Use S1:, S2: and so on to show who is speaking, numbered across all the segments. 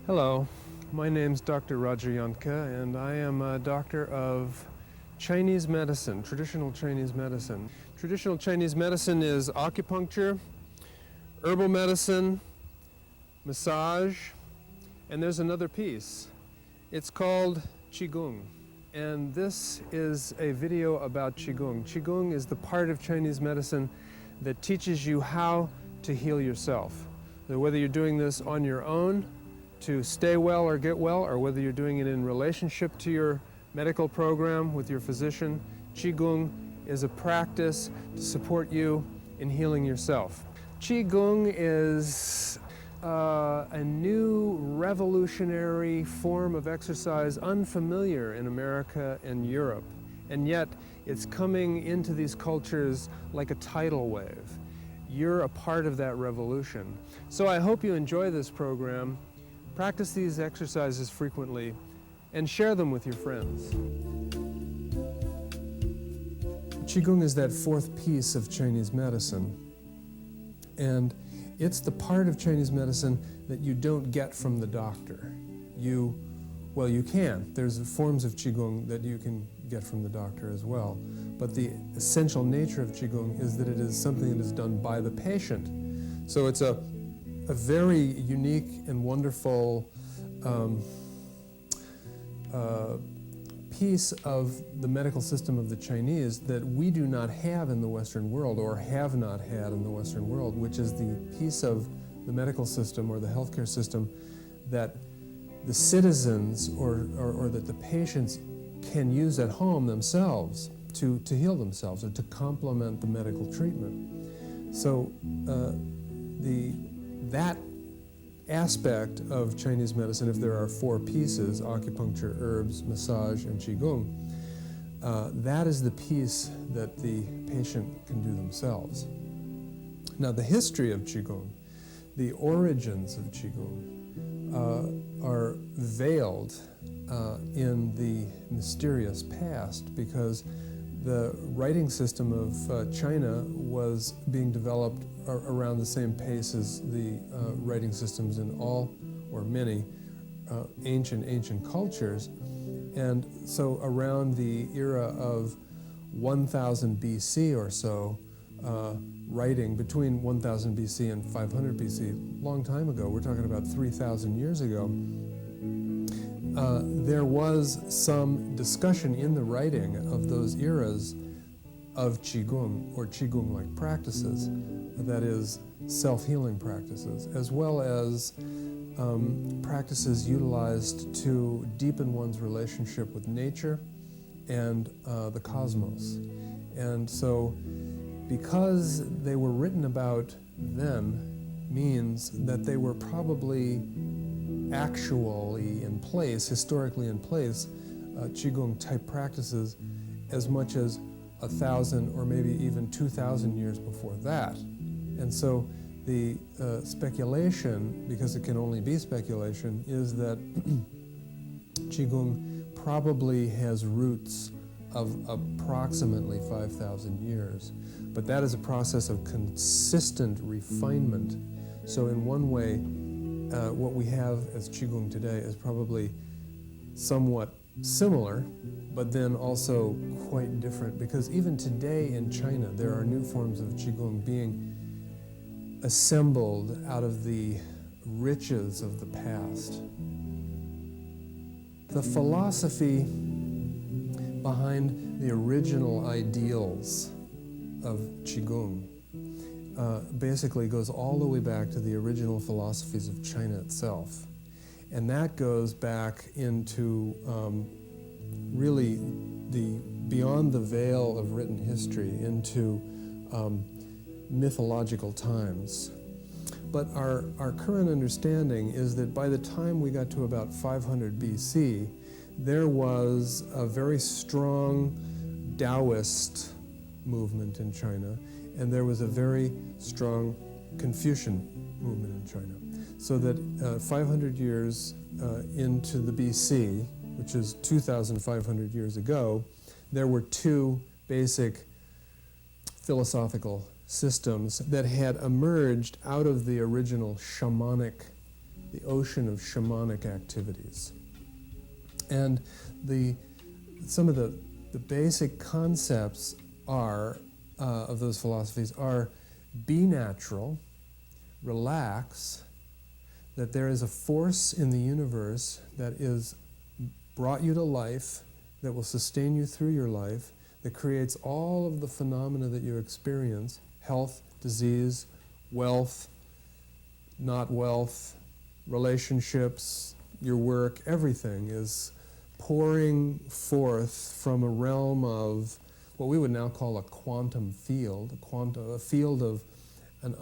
S1: Hello, my name's Dr. Roger Yonke, and I am a doctor of Chinese medicine, traditional Chinese medicine. Traditional Chinese medicine is acupuncture, herbal medicine, massage, and there's another piece. It's called Qi Gong, and this is a video about Qi Gong. Qi Gong is the part of Chinese medicine that teaches you how to heal yourself. So whether you're doing this on your own to stay well or get well, or whether you're doing it in relationship to your medical program with your physician, Qi Gong is a practice to support you in healing yourself. Qi Gong is a new revolutionary form of exercise, unfamiliar in America and Europe, and yet it's coming into these cultures like a tidal wave. You're a part of that revolution. So I hope you enjoy this program. Practice these exercises frequently and share them with your friends. Qi Gong is that fourth piece of Chinese medicine, and it's the part of Chinese medicine that you don't get from the doctor. You can. There's forms of Qi Gong that you can get from the doctor as well, but the essential nature of Qi Gong is that it is something that is done by the patient. So it's a very unique and wonderful piece of the medical system of the Chinese that we do not have in the Western world, or have not had in the Western world, which is the piece of the medical system or the healthcare system that the citizens or that the patients can use at home themselves to heal themselves or to complement the medical treatment. So that aspect of Chinese medicine, if there are four pieces, acupuncture, herbs, massage, and Qigong, that is the piece that the patient can do themselves. Now, the history of Qigong, the origins of Qigong, are veiled in the mysterious past, because the writing system of China was being developed around the same pace as the writing systems in all or many ancient cultures. And so around the era of 1000 BC or so, writing between 1000 BC and 500 BC, long time ago, we're talking about 3,000 years ago, there was some discussion in the writing of those eras of Qigong or Qigong-like practices, that is, self-healing practices, as well as practices utilized to deepen one's relationship with nature and the cosmos. And so, because they were written about then, means that they were probably actually in place, historically in place, Qigong type practices as much as 1,000 or maybe even 2,000 years before that. And so the speculation, because it can only be speculation, is that Qigong probably has roots of approximately 5,000 years. But that is a process of consistent refinement. So in one way, what we have as Qigong today is probably somewhat similar, but then also quite different, because even today in China there are new forms of Qigong being assembled out of the riches of the past. The philosophy behind the original ideals of Qigong basically goes all the way back to the original philosophies of China itself. And that goes back into really the beyond the veil of written history, into mythological times. But our current understanding is that by the time we got to about 500 BC, there was a very strong Taoist movement in China, and there was a very strong Confucian movement in China. So that 500 years into the BC, which is 2,500 years ago, there were two basic philosophical systems that had emerged out of the original shamanic the ocean of shamanic activities. And some of the basic concepts are, of those philosophies are: be natural, relax, that there is a force in the universe that is brought you to life, that will sustain you through your life, that creates all of the phenomena that you experience: health, disease, wealth, not wealth, relationships, your work. Everything is pouring forth from a realm of what we would now call a quantum field, a field of an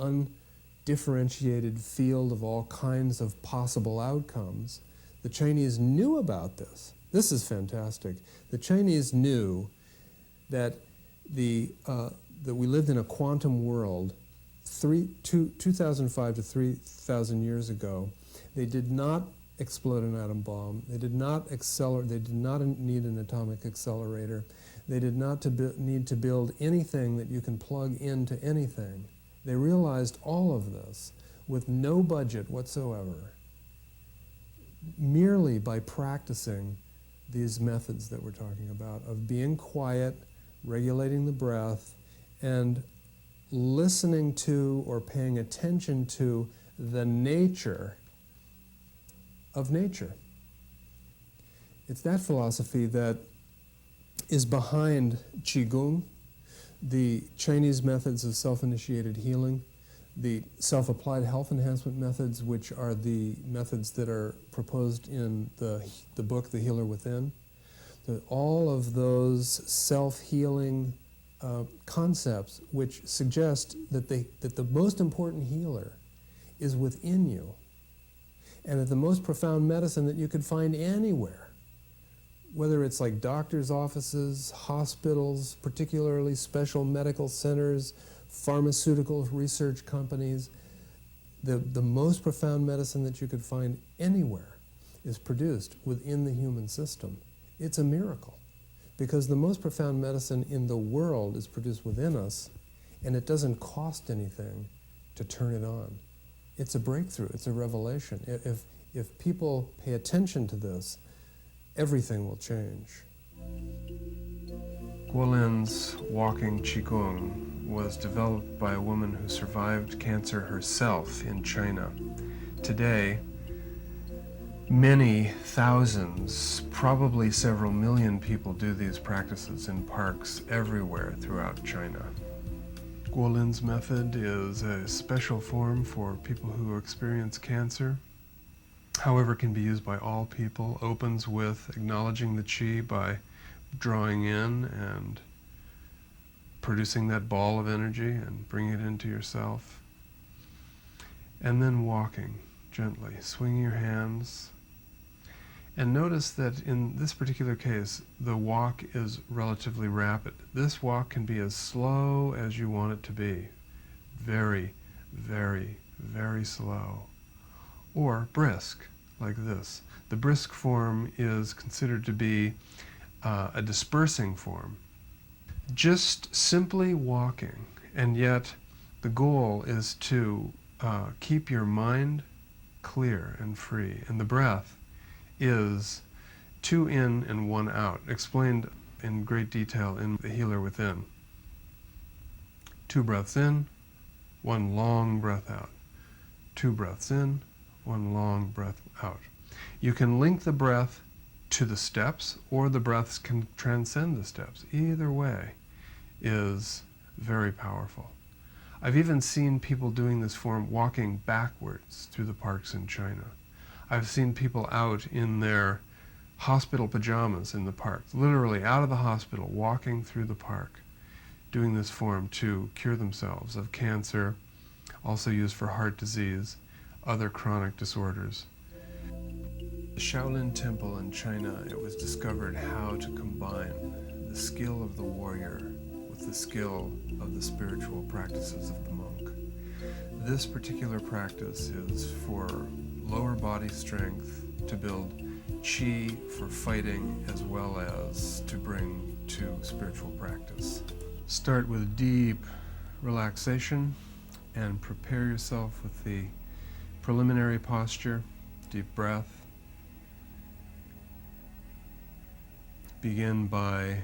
S1: undifferentiated field of all kinds of possible outcomes. The Chinese knew about this. This is fantastic. The Chinese knew that that we lived in a quantum world 2,005 to 3,000 years ago. They did not explode an atom bomb. They did not accelerate. They did not need an atomic accelerator. They did not need to build anything that you can plug into anything. They realized all of this with no budget whatsoever, merely by practicing these methods that we're talking about, of being quiet, regulating the breath, and listening to or paying attention to the nature of nature. It's that philosophy that is behind Qi Gong, the Chinese methods of self-initiated healing, the self-applied health enhancement methods, which are the methods that are proposed in the book, The Healer Within. All of those self-healing concepts which suggest that the most important healer is within you, and that the most profound medicine that you could find anywhere, whether it's like doctors' offices, hospitals, particularly special medical centers, pharmaceutical research companies, the most profound medicine that you could find anywhere is produced within the human system. It's a miracle, because the most profound medicine in the world is produced within us, and it doesn't cost anything to turn it on. It's a breakthrough, it's a revelation. If people pay attention to this, everything will change. Guolin's walking Qigong was developed by a woman who survived cancer herself in China. Today, many thousands, probably several million people do these practices in parks everywhere throughout China. Guolin's method is a special form for people who experience cancer. However, it can be used by all people. Opens with acknowledging the Qi by drawing in and producing that ball of energy and bringing it into yourself. And then walking gently, swinging your hands. And notice that in this particular case, the walk is relatively rapid. This walk can be as slow as you want it to be. Very, very, very slow. Or brisk, like this. The brisk form is considered to be a dispersing form. Just simply walking, and yet the goal is to keep your mind clear and free. And the breath is 2 in and 1 out, explained in great detail in The Healer Within. 2 breaths in, 1 long breath out. 2 breaths in, 1 long breath out. You can link the breath to the steps, or the breaths can transcend the steps. Either way is very powerful. I've even seen people doing this form walking backwards through the parks in China. I've seen people out in their hospital pajamas in the park, literally out of the hospital, walking through the park, doing this form to cure themselves of cancer, also used for heart disease, other chronic disorders. The Shaolin Temple in China, it was discovered how to combine the skill of the warrior with the skill of the spiritual practices of the monk. This particular practice is for lower body strength, to build Qi for fighting, as well as to bring to spiritual practice. Start with deep relaxation and prepare yourself with the preliminary posture. Deep breath. Begin by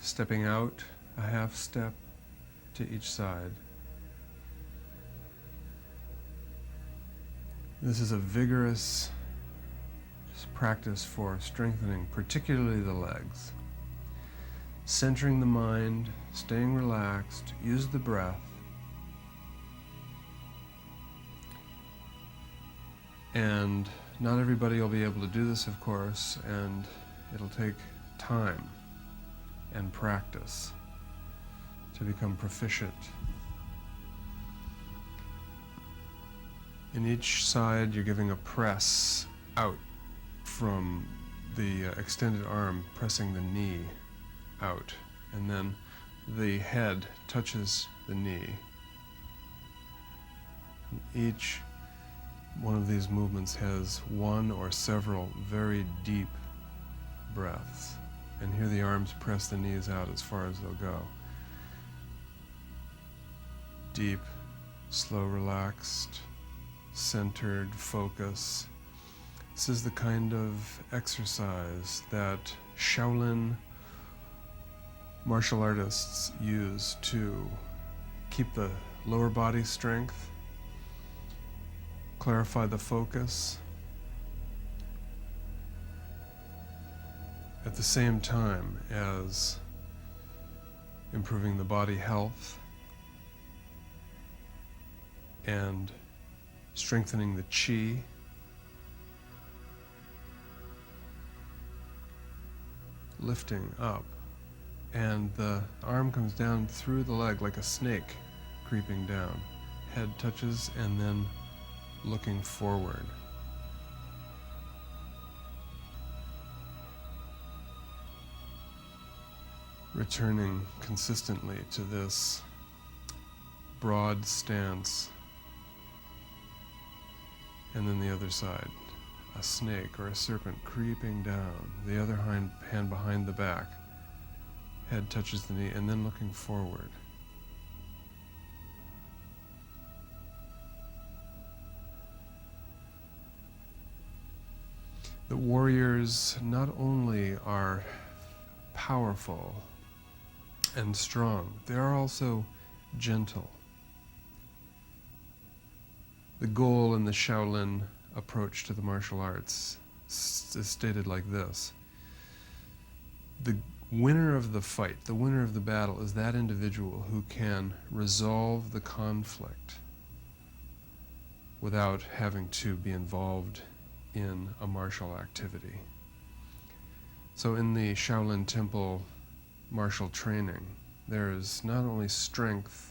S1: stepping out a half step to each side. This is a vigorous practice for strengthening, particularly the legs. Centering the mind, staying relaxed, use the breath. And not everybody will be able to do this, of course, and it'll take time and practice to become proficient. In each side, you're giving a press out from the extended arm, pressing the knee out, and then the head touches the knee. Each one of these movements has one or several very deep breaths, and here the arms press the knees out as far as they'll go. Deep, slow, relaxed, centered focus. This is the kind of exercise that Shaolin martial artists use to keep the lower body strength, clarify the focus, at the same time as improving the body health and strengthening the Qi. Lifting up, and the arm comes down through the leg like a snake creeping down. Head touches and then looking forward. Returning consistently to this broad stance, and then the other side. A snake or a serpent creeping down, the other hand behind the back, head touches the knee, and then looking forward. The warriors not only are powerful and strong, they are also gentle. The goal in the Shaolin approach to the martial arts is stated like this: the winner of the fight, the winner of the battle, is that individual who can resolve the conflict without having to be involved in a martial activity. So in the Shaolin Temple martial training, there is not only strength,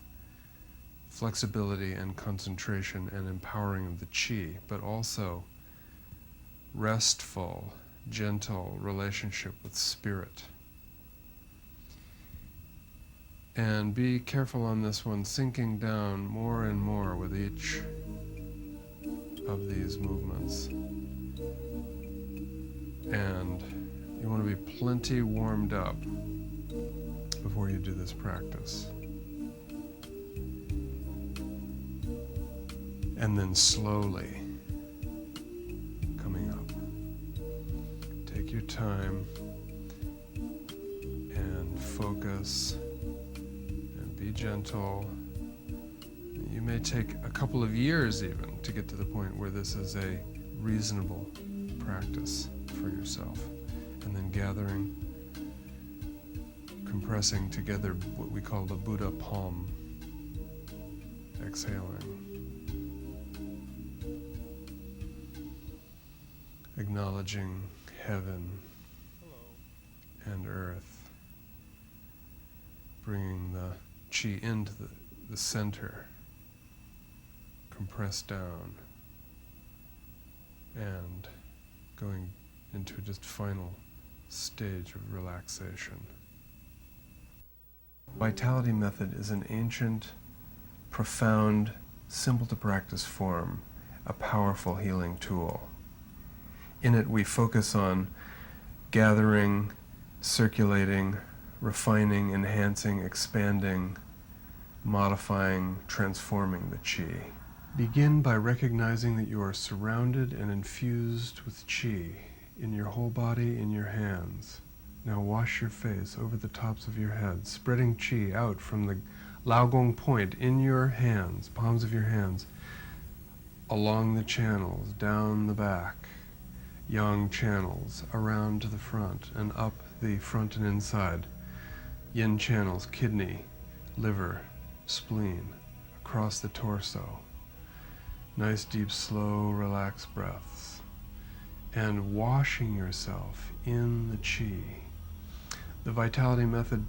S1: flexibility and concentration and empowering of the Qi, but also restful, gentle relationship with spirit. And be careful on this one, sinking down more and more with each of these movements. And you want to be plenty warmed up before you do this practice. And then slowly coming up. Take your time and focus and be gentle. You may take a couple of years even to get to the point where this is a reasonable practice for yourself. And then gathering, compressing together what we call the Buddha palm, exhaling. Acknowledging heaven and earth, bringing the Qi into the center, compressed down, and going into just final stage of relaxation. Vitality method is an ancient, profound, simple to practice form, a powerful healing tool. In it, we focus on gathering, circulating, refining, enhancing, expanding, modifying, transforming the Qi. Begin by recognizing that you are surrounded and infused with Qi in your whole body, in your hands. Now wash your face over the tops of your head, spreading Qi out from the Lao Gong point in your hands, palms of your hands, along the channels, down the back, yang channels, around to the front, and up the front and inside, yin channels, kidney, liver, spleen, across the torso. Nice, deep, slow, relaxed breaths. And washing yourself in the Qi. The Vitality method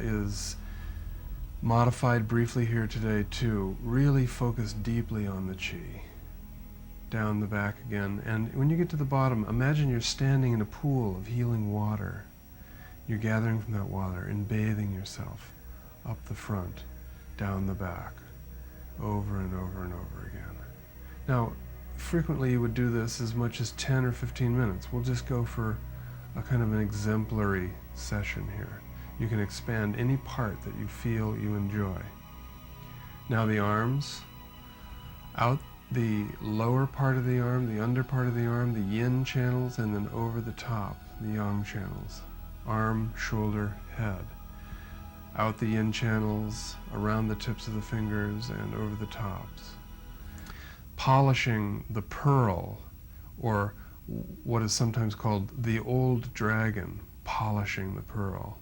S1: is modified briefly here today to really focus deeply on the Qi. Down the back again. And when you get to the bottom, imagine you're standing in a pool of healing water. You're gathering from that water and bathing yourself up the front, down the back, over and over and over again. Now, frequently you would do this as much as 10 or 15 minutes. We'll just go for a kind of an exemplary session here. You can expand any part that you feel you enjoy. Now the arms, out the lower part of the arm, the under part of the arm, the yin channels, and then over the top, the yang channels. Arm, shoulder, head. Out the yin channels, around the tips of the fingers, and over the tops. Polishing the pearl, or what is sometimes called the old dragon, polishing the pearl.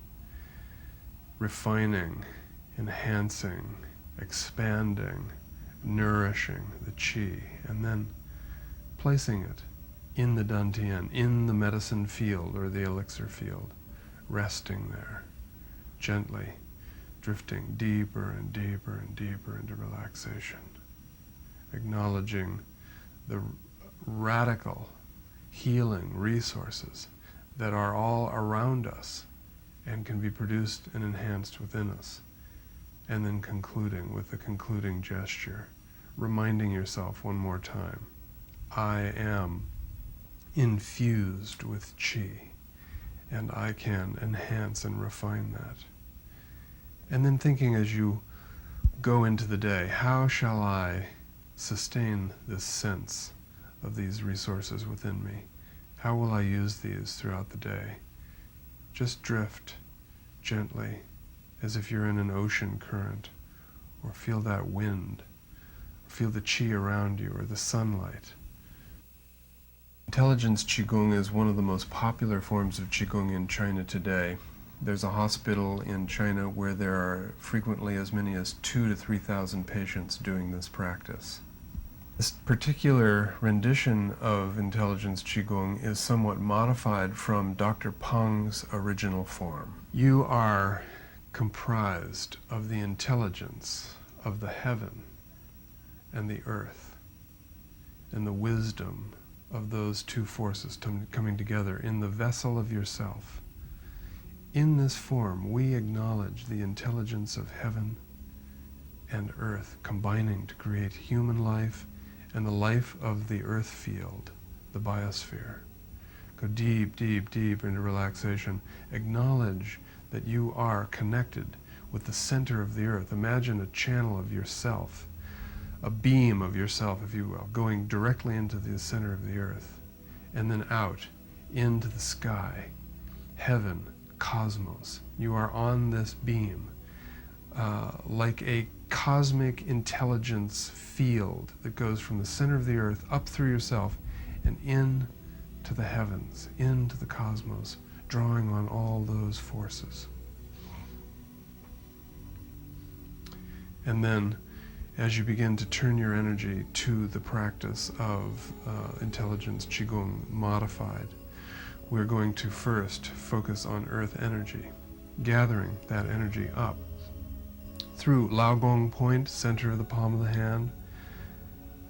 S1: Refining, enhancing, expanding, nourishing the Qi, and then placing it in the Dantian, in the medicine field or the elixir field, resting there, gently, drifting deeper and deeper and deeper into relaxation, acknowledging the radical healing resources that are all around us and can be produced and enhanced within us. And then concluding with the concluding gesture, reminding yourself one more time, I am infused with Qi, and I can enhance and refine that. And then thinking as you go into the day, how shall I sustain this sense of these resources within me? How will I use these throughout the day? Just drift gently, as if you're in an ocean current, or feel that wind, or feel the Qi around you, or the sunlight. Intelligence Qi Gong is one of the most popular forms of Qi Gong in China today. There's a hospital in China where there are frequently as many as 2,000 to 3,000 patients doing this practice. This particular rendition of Intelligence Qi Gong is somewhat modified from Dr. Peng's original form. You are comprised of the intelligence of the heaven and the earth, and the wisdom of those two forces coming together in the vessel of yourself. In this form, we acknowledge the intelligence of heaven and earth combining to create human life and the life of the earth field, the biosphere. Go deep, deep, deep into relaxation. Acknowledge that you are connected with the center of the earth. Imagine a channel of yourself, a beam of yourself, if you will, going directly into the center of the earth, and then out into the sky, heaven, cosmos. You are on this beam, like a cosmic intelligence field that goes from the center of the earth up through yourself and in to the heavens, into the cosmos, drawing on all those forces. And then, as you begin to turn your energy to the practice of Intelligence Qi Gong modified, we're going to first focus on earth energy, gathering that energy up through Lao Gong point, center of the palm of the hand,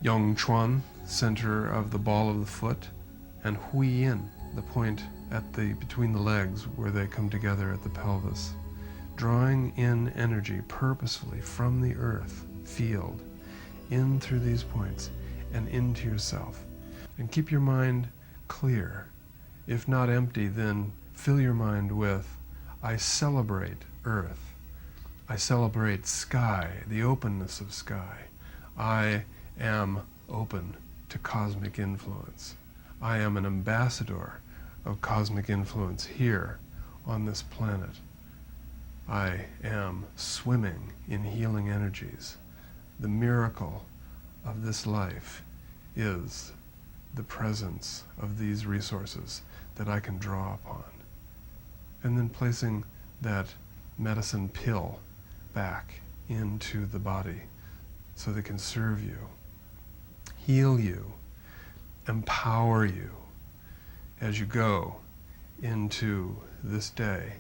S1: Yong Chuan, center of the ball of the foot, and Hui Yin, the point at between the legs where they come together at the pelvis, drawing in energy purposefully from the earth field in through these points and into yourself. And keep your mind clear. If not empty, then fill your mind with, I celebrate earth. I celebrate sky, the openness of sky. I am open to cosmic influence. I am an ambassador of cosmic influence here on this planet. I am swimming in healing energies. The miracle of this life is the presence of these resources that I can draw upon. And then placing that medicine pill back into the body so they can serve you, heal you, empower you as you go into this day,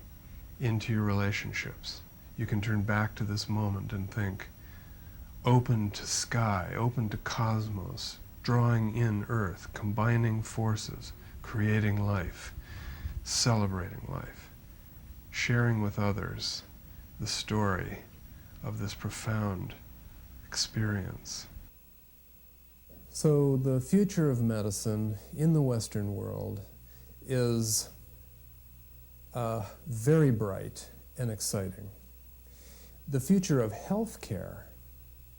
S1: into your relationships. You can turn back to this moment and think, open to sky, open to cosmos, drawing in earth, combining forces, creating life, celebrating life, sharing with others the story of this profound experience. So the future of medicine in the Western world is very bright and exciting. The future of healthcare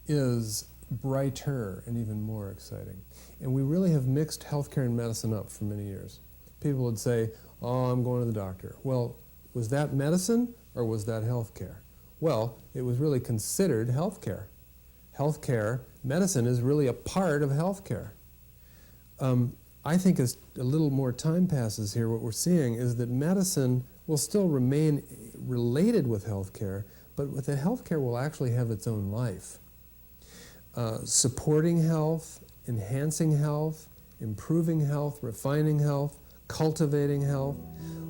S1: is brighter and even more exciting. And we really have mixed healthcare and medicine up for many years. People would say, oh, I'm going to the doctor. Well, was that medicine or was that healthcare? Well, it was really considered healthcare. Healthcare, medicine is really a part of healthcare. I think as a little more time passes here, what we're seeing is that medicine will still remain related with healthcare, but the healthcare will actually have its own life. Supporting health, enhancing health, improving health, refining health, cultivating health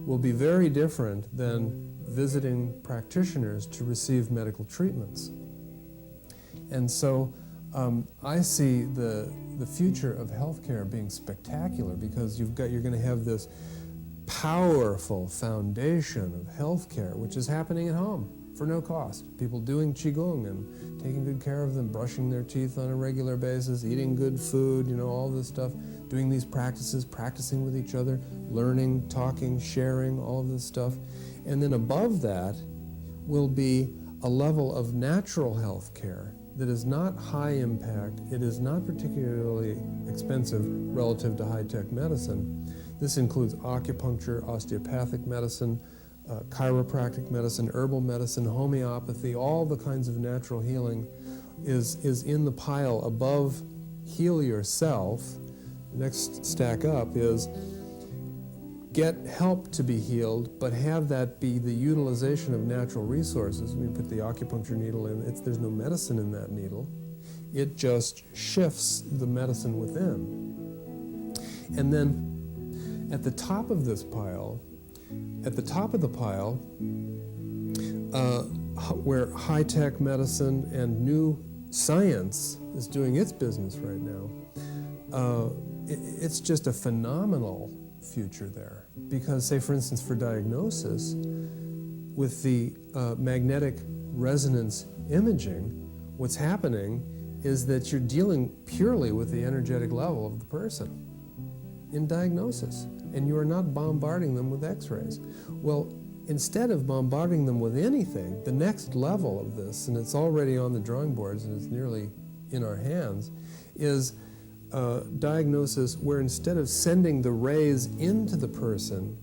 S1: will be very different than visiting practitioners to receive medical treatments. And so I see the future of healthcare being spectacular because you're going to have this powerful foundation of healthcare, which is happening at home for no cost. People doing Qi Gong and taking good care of them, brushing their teeth on a regular basis, eating good food, you know, all this stuff, doing these practices, practicing with each other, learning, talking, sharing, all of this stuff. And then above that will be a level of natural health care that is not high impact, it is not particularly expensive relative to high-tech medicine. This includes acupuncture, osteopathic medicine, chiropractic medicine, herbal medicine, homeopathy, all the kinds of natural healing is in the pile above heal yourself. The next stack up is get help to be healed, but have that be the utilization of natural resources. When you put the acupuncture needle in, there's no medicine in that needle. It just shifts the medicine within. And then at the top of this pile, at the top of the pile, where high-tech medicine and new science is doing its business right now, it's just a phenomenal future there. Because, say, for instance, for diagnosis, with the magnetic resonance imaging, what's happening is that you're dealing purely with the energetic level of the person in diagnosis, and you are not bombarding them with x-rays. Well, instead of bombarding them with anything, the next level of this, and it's already on the drawing boards and it's nearly in our hands, is diagnosis where instead of sending the rays into the person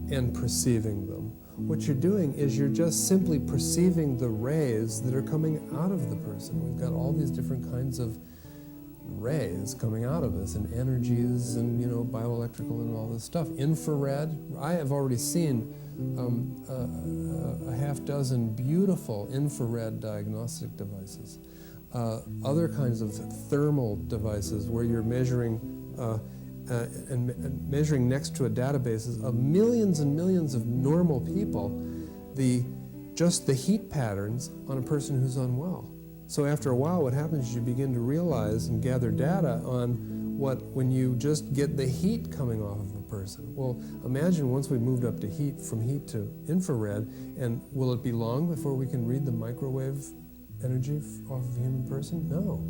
S1: and perceiving them, what you're doing is you're just simply perceiving the rays that are coming out of the person. We've got all these different kinds of rays coming out of us, and energies, and, you know, bioelectrical and all this stuff. Infrared. I have already seen a half dozen beautiful infrared diagnostic devices. Other kinds of thermal devices where you're measuring and measuring next to a database of millions and millions of normal people, just the heat patterns on a person who's unwell. So after a while, what happens is you begin to realize and gather data on when you just get the heat coming off of a person. Well, imagine once we moved up to from heat to infrared, and will it be long before we can read the microwave energy off of a human person? No.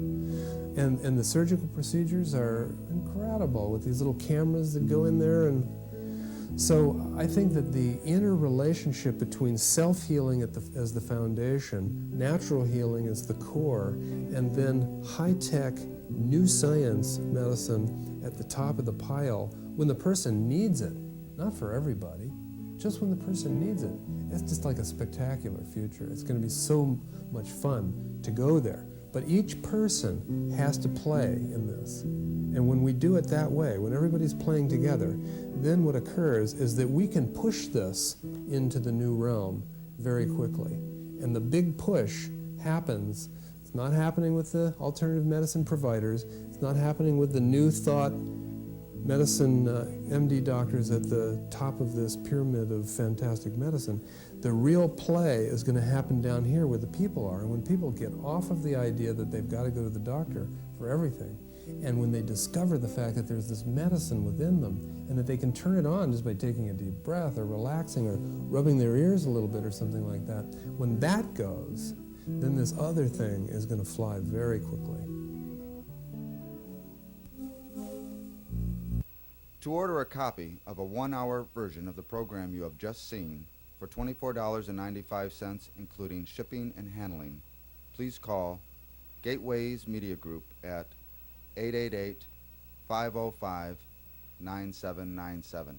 S1: And the surgical procedures are incredible with these little cameras that go in there and So I think that the interrelationship between self-healing as the foundation, natural healing as the core, and then high-tech, new science medicine at the top of the pile when the person needs it, not for everybody, just when the person needs it. It's just like a spectacular future. It's going to be so much fun to go there. But each person has to play in this. And when we do it that way, when everybody's playing together, then what occurs is that we can push this into the new realm very quickly. And the big push happens. It's not happening with the alternative medicine providers. It's not happening with the new thought medicine MD doctors at the top of this pyramid of fantastic medicine. The real play is going to happen down here where the people are. And when people get off of the idea that they've got to go to the doctor for everything, and when they discover the fact that there's this medicine within them and that they can turn it on just by taking a deep breath or relaxing or rubbing their ears a little bit or something like that, when that goes, then this other thing is going to fly very quickly.
S2: To order a copy of a 1-hour version of the program you have just seen for $24.95, including shipping and handling, please call Gateways Media Group at 888-505-9797.